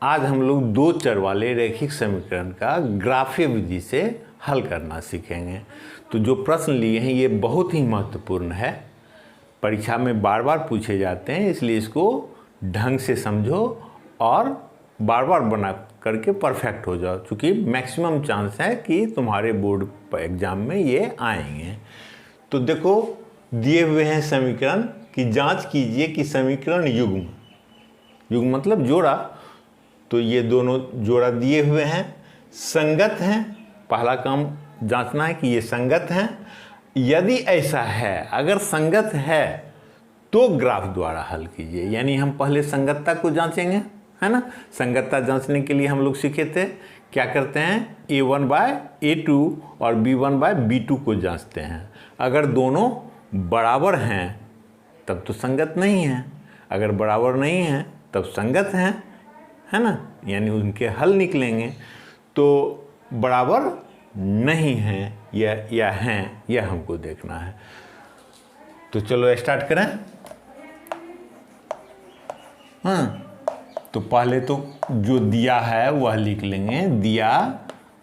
आज हम लोग दो चर वाले रैखिक समीकरण का ग्राफीय विधि से हल करना सीखेंगे। तो जो प्रश्न लिए हैं ये बहुत ही महत्वपूर्ण है, परीक्षा में बार बार पूछे जाते हैं, इसलिए इसको ढंग से समझो और बार बार बना करके परफेक्ट हो जाओ, क्योंकि मैक्सिमम चांस है कि तुम्हारे बोर्ड एग्जाम में ये आएंगे। तो देखो, दिए हुए हैं समीकरण की जांच कीजिए कि समीकरण युग्म मतलब जोड़ा, तो ये दोनों जोड़ा दिए हुए हैं, संगत हैं। पहला काम जांचना है कि ये संगत हैं। यदि ऐसा है, अगर संगत है तो ग्राफ द्वारा हल कीजिए। यानी हम पहले संगतता को जांचेंगे, है ना। संगतता जांचने के लिए हम लोग सीखे थे, क्या करते हैं, a1/a2 और b1/b2 को जांचते हैं। अगर दोनों बराबर हैं तब तो संगत नहीं है, अगर बराबर नहीं है तब संगत हैं, है ना। यानी उनके हल निकलेंगे। तो बराबर नहीं हैं या हैं, यह हमको देखना है। तो चलो स्टार्ट करें। तो पहले तो जो दिया है वह लिख लेंगे। दिया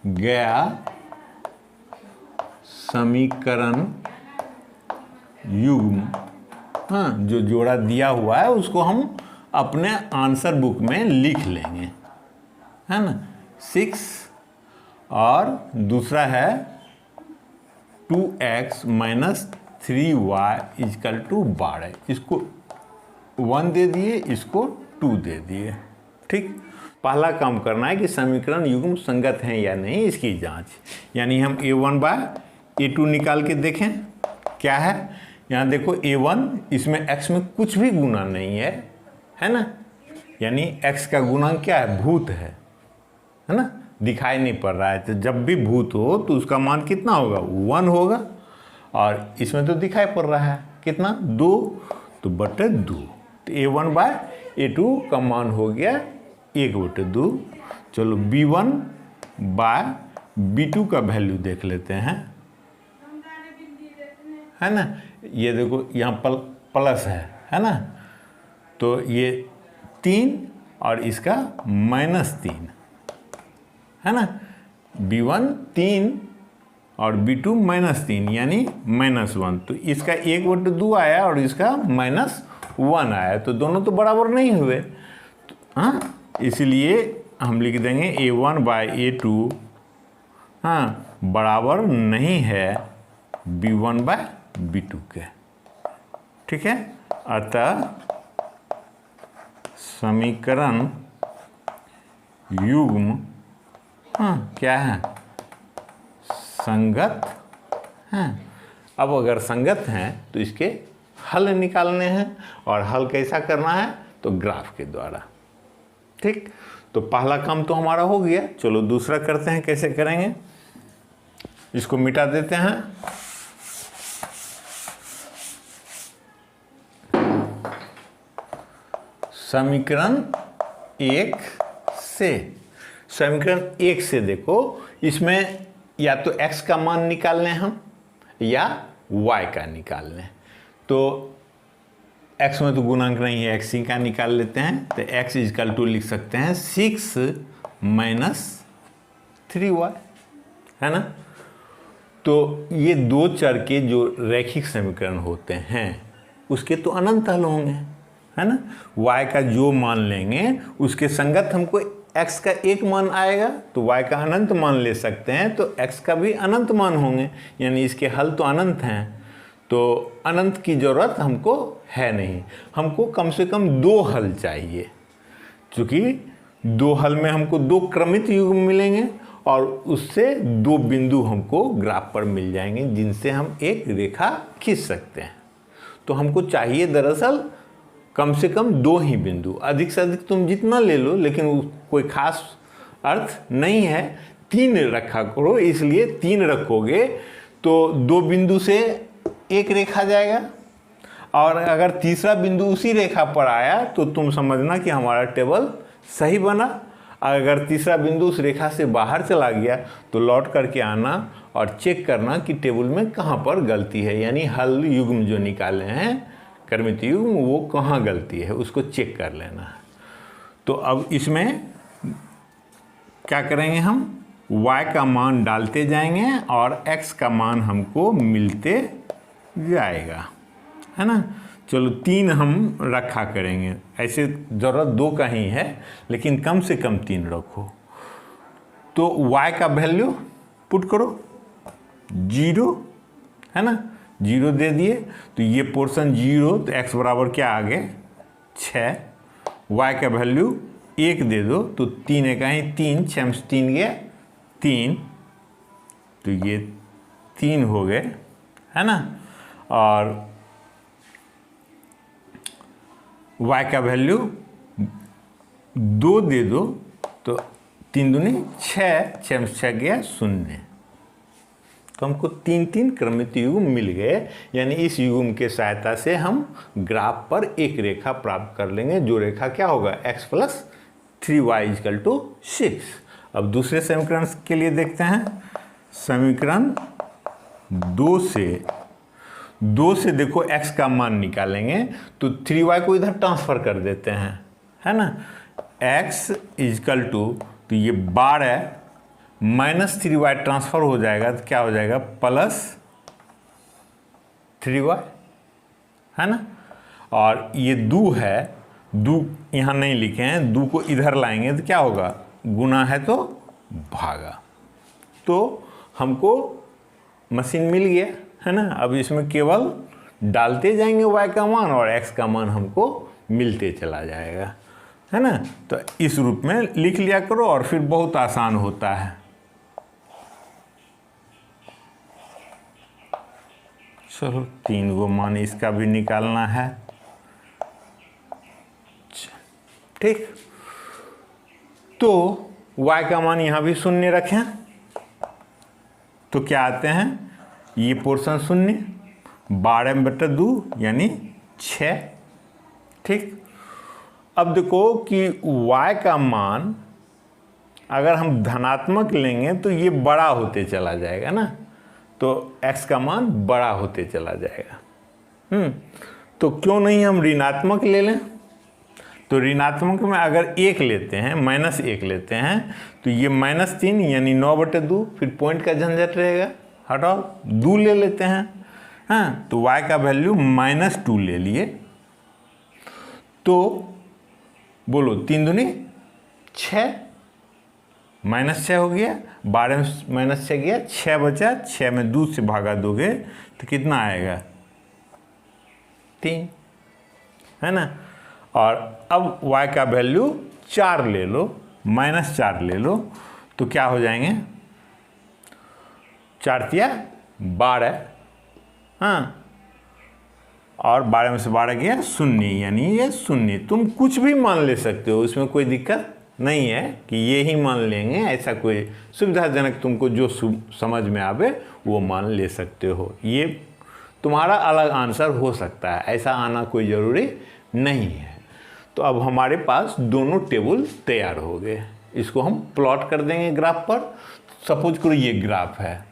गया समीकरण युग्म, जो जोड़ा दिया हुआ है उसको हम अपने आंसर बुक में लिख लेंगे, है ना। 6 और दूसरा है 2x - 3y = 12। इसको 1 दे दिए, इसको 2 दे दिए। ठीक, पहला काम करना है कि समीकरण युग्म संगत हैं या नहीं, इसकी जांच। यानी हम a1/a2 निकाल के देखें क्या है। यहाँ देखो a1, इसमें x में कुछ भी गुना नहीं है ना। यानी x का गुणांक क्या है, भूत है ना, दिखाई नहीं पड़ रहा है। तो जब भी भूत हो तो उसका मान कितना होगा, 1 होगा। और इसमें तो दिखाई पड़ रहा है कितना, 2, तो बटे 2। तो a1/a2 का मान हो गया 1/2। चलो b1/b2 का वैल्यू देख लेते हैं, है ना। ये देखो यहाँ प्लस है ना। तो ये 3 और इसका -3, है ना। b1 3 और b2 -3 यानी -1। तो इसका 1/2 आया और इसका -1 आया, तो दोनों तो बराबर नहीं हुए। इसलिए हम लिख देंगे a1/a2 बराबर नहीं है b1/b2 के। ठीक है, अतः समीकरण युग्म क्या है, संगत हैं। अब अगर संगत हैं तो इसके हल निकालने हैं, और हल कैसा करना है, तो ग्राफ के द्वारा। ठीक, तो पहला काम तो हमारा हो गया। चलो दूसरा करते हैं, कैसे करेंगे, इसको मिटा देते हैं। समीकरण 1 से देखो, इसमें या तो x का मान निकाल लें हम, या y का निकाल लें। तो x में तो गुणांक नहीं है, x ही का निकाल लेते हैं। तो x = लिख सकते हैं 6 - 3y, है ना। तो ये दो चर के जो रैखिक समीकरण होते हैं उसके तो अनंत हल होंगे, है ना। y का जो मान लेंगे उसके संगत हमको x का एक मान आएगा, तो y का अनंत मान ले सकते हैं, तो x का भी अनंत मान होंगे। यानी इसके हल तो अनंत हैं, तो अनंत की ज़रूरत हमको है नहीं। हमको कम से कम 2 हल चाहिए, क्योंकि 2 हल में हमको 2 क्रमित युग्म मिलेंगे और उससे 2 बिंदु हमको ग्राफ पर मिल जाएंगे, जिनसे हम एक रेखा खींच सकते हैं। तो हमको चाहिए दरअसल कम से कम 2 ही बिंदु, अधिक से अधिक तुम जितना ले लो, लेकिन कोई खास अर्थ नहीं है। 3 रखा करो, इसलिए 3 रखोगे तो 2 बिंदु से एक रेखा जाएगा, और अगर तीसरा बिंदु उसी रेखा पर आया तो तुम समझना कि हमारा टेबल सही बना। अगर तीसरा बिंदु उस रेखा से बाहर चला गया तो लौट करके आना और चेक करना कि टेबल में कहाँ पर गलती है, यानी हल युग्म जो निकाले हैं क्रमित युग्म, वो कहाँ गलती है उसको चेक कर लेना है। तो अब इसमें क्या करेंगे हम, y का मान डालते जाएंगे और x का मान हमको मिलते जाएगा, है ना। चलो 3 हम रखा करेंगे, ऐसे ज़रूरत 2 का ही है लेकिन कम से कम 3 रखो। तो y का वैल्यू पुट करो 0, है ना, 0 दे दिए तो ये पोर्शन 0, तो x बराबर क्या आ गए 6, y का वैल्यू 1 दे दो तो 3 एक ही 3, 6 में 3 गया 3, तो ये 3 हो गए, है ना। और y का वैल्यू 2 दे दो तो 3 दूनी 6, 6 में 6 गया 0, तो हमको 3 क्रमित युग्म मिल गए। यानी इस युग्म के सहायता से हम ग्राफ पर एक रेखा प्राप्त कर लेंगे, जो रेखा क्या होगा x + 3y = 6। अब दूसरे समीकरण के लिए देखते हैं। समीकरण 2 से देखो x का मान निकालेंगे तो 3y को इधर ट्रांसफर कर देते हैं, है ना। x = तो ये 12 - 3y ट्रांसफर हो जाएगा तो क्या हो जाएगा +3y, है ना। और ये 2 है, 2 यहाँ नहीं लिखे हैं, 2 को इधर लाएंगे तो क्या होगा, गुना है तो भागा, तो हमको मशीन मिल गया, है ना। अब इसमें केवल डालते जाएंगे y का मान और x का मान हमको मिलते चला जाएगा, है ना। तो इस रूप में लिख लिया करो और फिर बहुत आसान होता है। चलो 3 गो मान इसका भी निकालना है, ठीक। तो y का मान यहाँ भी 0 रखें तो क्या आते हैं, ये पोर्शन 0, 12/2 यानी 6, ठीक। अब देखो कि y का मान अगर हम धनात्मक लेंगे तो ये बड़ा होते चला जाएगा ना, तो x का मान बड़ा होते चला जाएगा। तो क्यों नहीं हम ऋणात्मक ले लें। तो ऋणात्मक में अगर 1 लेते हैं, -1 लेते हैं तो ये -3 यानी 9/2, फिर पॉइंट का झंझट रहेगा, हटाओ 2 ले लेते हैं, हाँ। तो y का वैल्यू -2 ले लिए तो बोलो 3 दूनी 6, -6 हो गया, 12 में -6 गया, 6 बचा, 6 में 2 से भागा दोगे तो कितना आएगा 3, है ना। और अब y का वैल्यू 4 ले लो, -4 ले लो तो क्या हो जाएंगे, 4 तिया 12, हाँ, और 12 में से 12 गया 0, यानी ये 0। तुम कुछ भी मान ले सकते हो, इसमें कोई दिक्कत नहीं है कि ये ही मान लेंगे, ऐसा कोई सुविधाजनक तुमको जो समझ में आवे वो मान ले सकते हो। ये तुम्हारा अलग आंसर हो सकता है, ऐसा आना कोई ज़रूरी नहीं है। तो अब हमारे पास दोनों टेबल तैयार हो गए, इसको हम प्लॉट कर देंगे ग्राफ पर। सपोज करो ये ग्राफ है,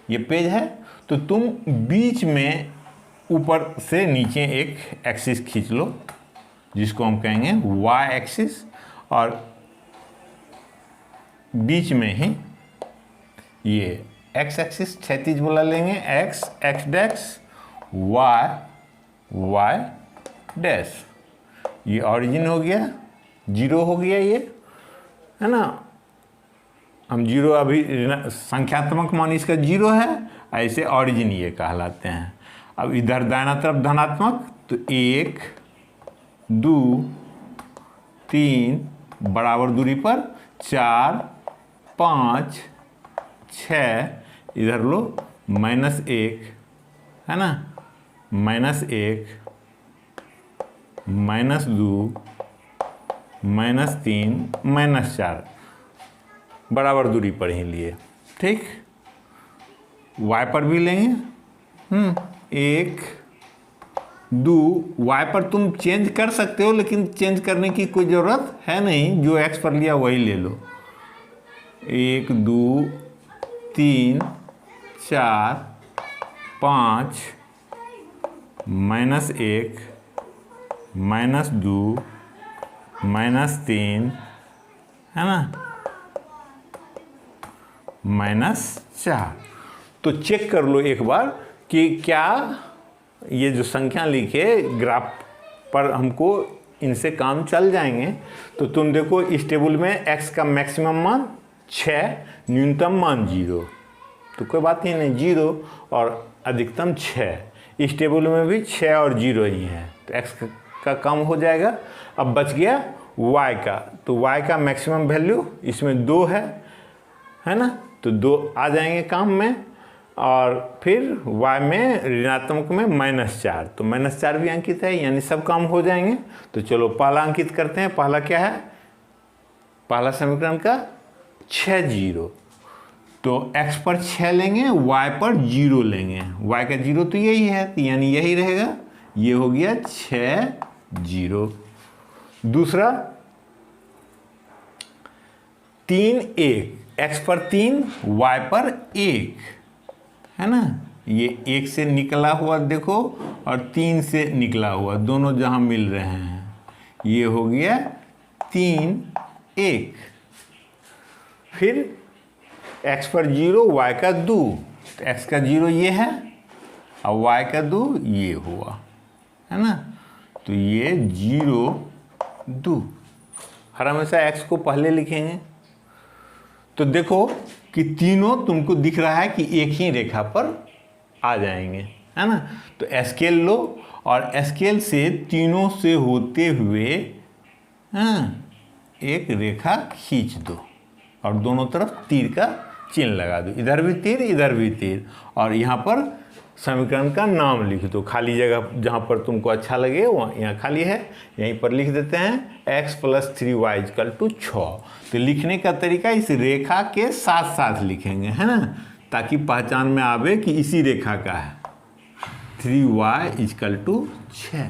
ये पेज है, तो तुम बीच में ऊपर से नीचे एक एक्सिस खींच लो जिसको हम कहेंगे y एक्सिस, और बीच में ही ये x एक्सिस क्षैतिज वाला लेंगे, x डैश, y डैश। ये ऑरिजिन हो गया, 0 हो गया ये, है ना। हम 0 अभी संख्यात्मक मान इसका 0 है, ऐसे ऑरिजिन ये कहलाते हैं। अब इधर दाहिना तरफ धनात्मक, तो 1 2 3 बराबर दूरी पर 4 5 6, इधर लो -1, है ना, -1 -2 -3 -4 बराबर दूरी पर ही लिए, ठीक। y पर भी लेंगे, 1 2, y पर तुम चेंज कर सकते हो लेकिन चेंज करने की कोई ज़रूरत है नहीं, जो x पर लिया वही ले लो। 1 2 3 4 5 -1 -2 -3, है ना, -4। तो चेक कर लो एक बार कि क्या ये जो संख्या लिखे ग्राफ पर हमको इनसे काम चल जाएंगे। तो तुम देखो इस टेबल में x का मैक्सिमम मान 6, न्यूनतम मान 0, तो कोई बात ही नहीं, 0 और अधिकतम 6। इस टेबल में भी 6 और 0 ही है, तो x का काम हो जाएगा। अब बच गया y का, तो y का मैक्सिमम वैल्यू इसमें 2 है ना, तो 2 आ जाएंगे काम में। और फिर y में ऋणात्मक में -4, तो -4 भी अंकित है, यानी सब काम हो जाएंगे। तो चलो पहला अंकित करते हैं। पहला क्या है, पहला समीकरण का 6 0, तो x पर 6 लेंगे, y पर 0 लेंगे। y का 0 तो यही है, तो यानी यही रहेगा, ये हो गया 6 0। दूसरा 3 1, x पर 3, y पर 1 है ना, ये 1 से निकला हुआ देखो और 3 से निकला हुआ, दोनों जहां मिल रहे हैं, ये हो गया 3 1। फिर x पर 0, y का 2, तो x का 0 ये है और y का 2 ये हुआ, है ना, तो ये 0 2। हर हमेशा x को पहले लिखेंगे। तो देखो कि तीनों तुमको दिख रहा है कि एक ही रेखा पर आ जाएंगे, है ना। तो स्केल लो और स्केल से तीनों से होते हुए एक रेखा खींच दो और दोनों तरफ तीर का चिन्ह लगा दो, इधर भी तीर इधर भी तीर, और यहाँ पर समीकरण का नाम लिख दो। खाली जगह जहाँ पर तुमको अच्छा लगे वहाँ, यहाँ खाली है, यहीं पर लिख देते हैं x + 3y = 6। तो लिखने का तरीका इस रेखा के साथ साथ लिखेंगे, है ना, ताकि पहचान में आवे कि इसी रेखा का है। 3y = 6।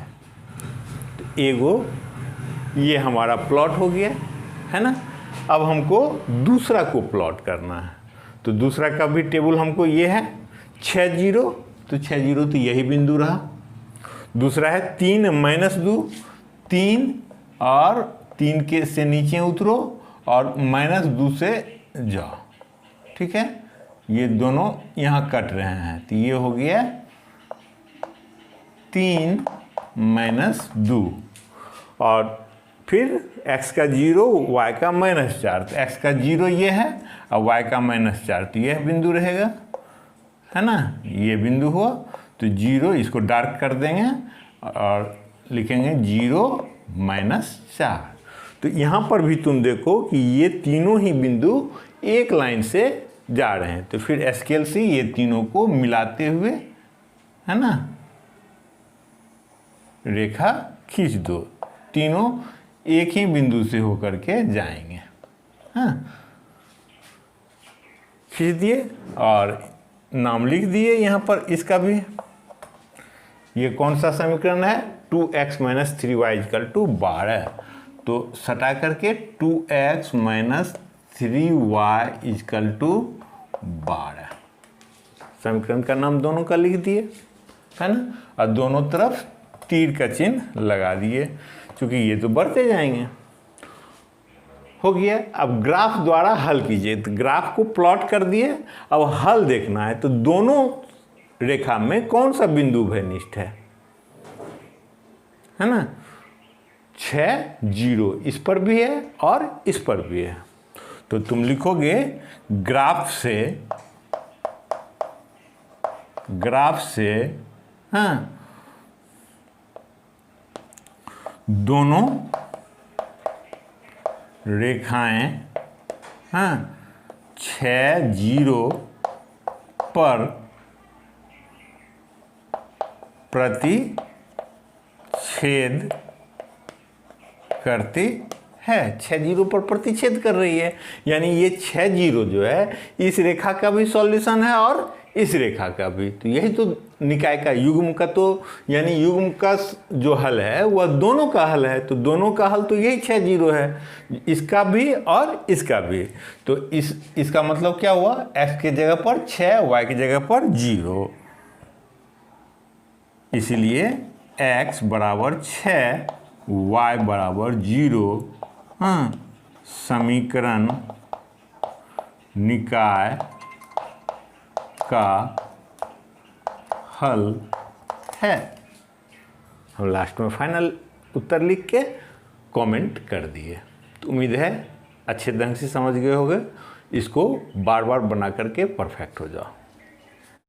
तो एगो ये हमारा प्लॉट हो गया, है ना। अब हमको दूसरा को प्लॉट करना है। तो दूसरा का भी टेबल हमको ये है 6 0, तो 6 0 तो यही बिंदु रहा। दूसरा है 3 -2, 3 और 3 के से नीचे उतरो और -2 से जाओ, ठीक है, ये दोनों यहाँ कट रहे हैं, तो ये हो गया 3 -2। और फिर x का 0, y का -4, तो x का 0 ये है और y का -4, तो यह बिंदु रहेगा, है ना, ये बिंदु हुआ। तो 0 इसको डार्क कर देंगे और लिखेंगे 0 -4। तो यहाँ पर भी तुम देखो कि ये तीनों ही बिंदु एक लाइन से जा रहे हैं। तो फिर स्केल से ये तीनों को मिलाते हुए, है ना, रेखा खींच दो, तीनों एक ही बिंदु से होकर के जाएंगे। हाँ, खींच दिए और नाम लिख दिए यहाँ पर इसका भी। ये कौन सा समीकरण है, 2x - 3y = 12। तो सटा करके 2x - 3y = 12, समीकरण का नाम दोनों का लिख दिए, है ना, और दोनों तरफ तीर का चिन्ह लगा दिए, क्योंकि ये तो बढ़ते जाएंगे। हो गया। अब ग्राफ द्वारा हल कीजिए। तो ग्राफ को प्लॉट कर दिए, अब हल देखना है। तो दोनों रेखा में कौन सा बिंदु भयनिष्ठ है ना, 6 0 इस पर भी है और इस पर भी है। तो तुम लिखोगे ग्राफ से हाँ, दोनों रेखाएं हाँ 6 0 पर प्रतिच्छेद करती है। 6 0 पर प्रतिच्छेद कर रही है, यानी ये 6 0 जो है इस रेखा का भी सॉल्यूशन है और इस रेखा का भी। तो यही तो निकाय का युग्म का, तो यानी युग्म का जो हल है वह दोनों का हल है। तो दोनों का हल तो यही 6 0 है, इसका भी और इसका भी। तो इसका मतलब क्या हुआ, x के जगह पर 6, y की जगह पर 0, इसीलिए x = 6, y = 0। हाँ, समीकरण निकाय का हल है। हम लास्ट में फाइनल उत्तर लिख के कमेंट कर दिए। तो उम्मीद है अच्छे ढंग से समझ गए होंगे। इसको बार बार बना करके परफेक्ट हो जाओ।